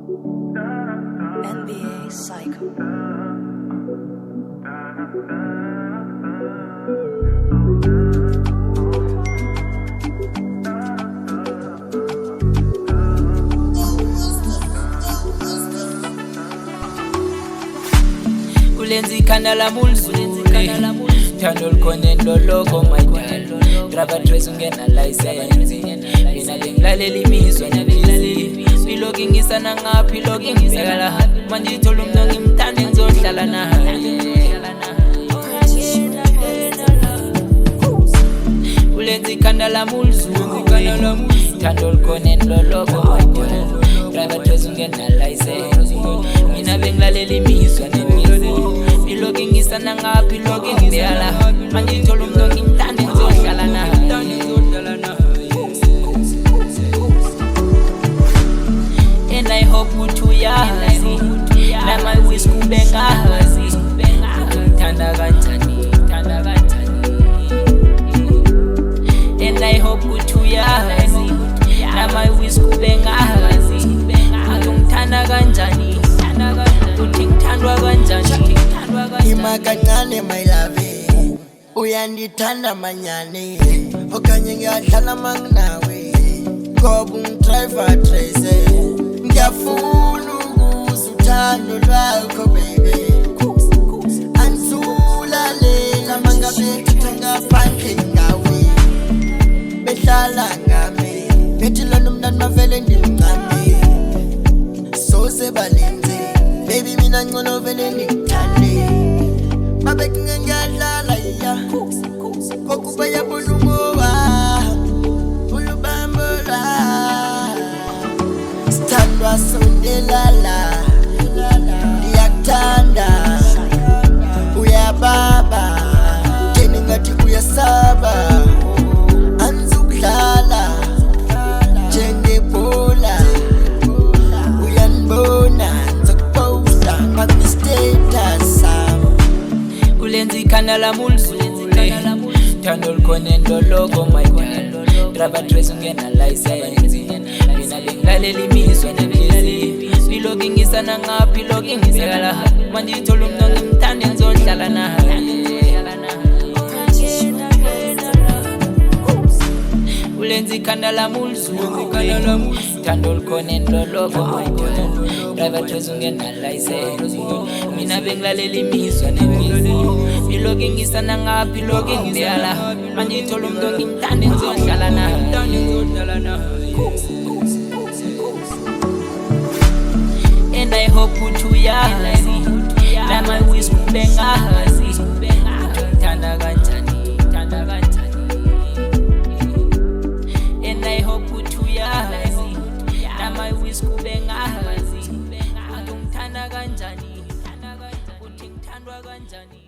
NBA Psycho. Kulenzi ikhanda lami ulizule thando likhoneni loko my dad graba trace ungena license mina bengilalela imizwa nabili iloki ngisana ngaphi iloki ngibheka la manje ithola umuntu ngimthanda ngizohlala naye kulenzi ikhanda lami ulizule thando likhoneni loko my dad graba trace ungena license mina bengilalela imizwa iloki ngisana ngaphi iloki ngibheka manje ithola umuntu ngimthanda ngizohlala naye and I hope uyazi nama wish kube ngazi ngithanda kanjani and I hope uyazi nama wish kube ngazi ngithanda kanjani uthi ngithandwa kanjani imakancane my love uyandithanda manyane okanye ngiyadlala manginawe ngoba ungidriver trace ngiyafuna ukuza uthando lwakho baby angisulalela mangabe ngaphandle ngawe behlala ngami bethi lona umntana mavele ndimncane soze balenze baby mina ngcono vele ngikuthande babe ngiyadlala ya kokuba yabona umowa ulubambela sithandwa sondelala ndiyakuthanda uyababa teni ngathi uyasaba anzukudlala njengebhola uyanibona ngizokuposta ngakwi-status kulenzi ikhanda lami ulizule thando likhoneni loko my dad graba trace ungena license mina bengilalela imizwa nabili iloki ngisana ngaphi iloki ngibheka la manje ithola umuntu ngimthanda ngizohlala naye kulenzi ikhanda lami ulizule thando likhoneni loko my dad graba trace ungena license mina bengilalela imizwa nabili iloki ngisana ngaphi iloki ngibheka la manje ithola umuntu ngimthanda ngizohlala naye and I hope uyazi nama wish kube ngazi ngithanda kanjani and I hope uyazi nama wish kube ngazi ngithanda kanjani uthi ngithandwa kanjani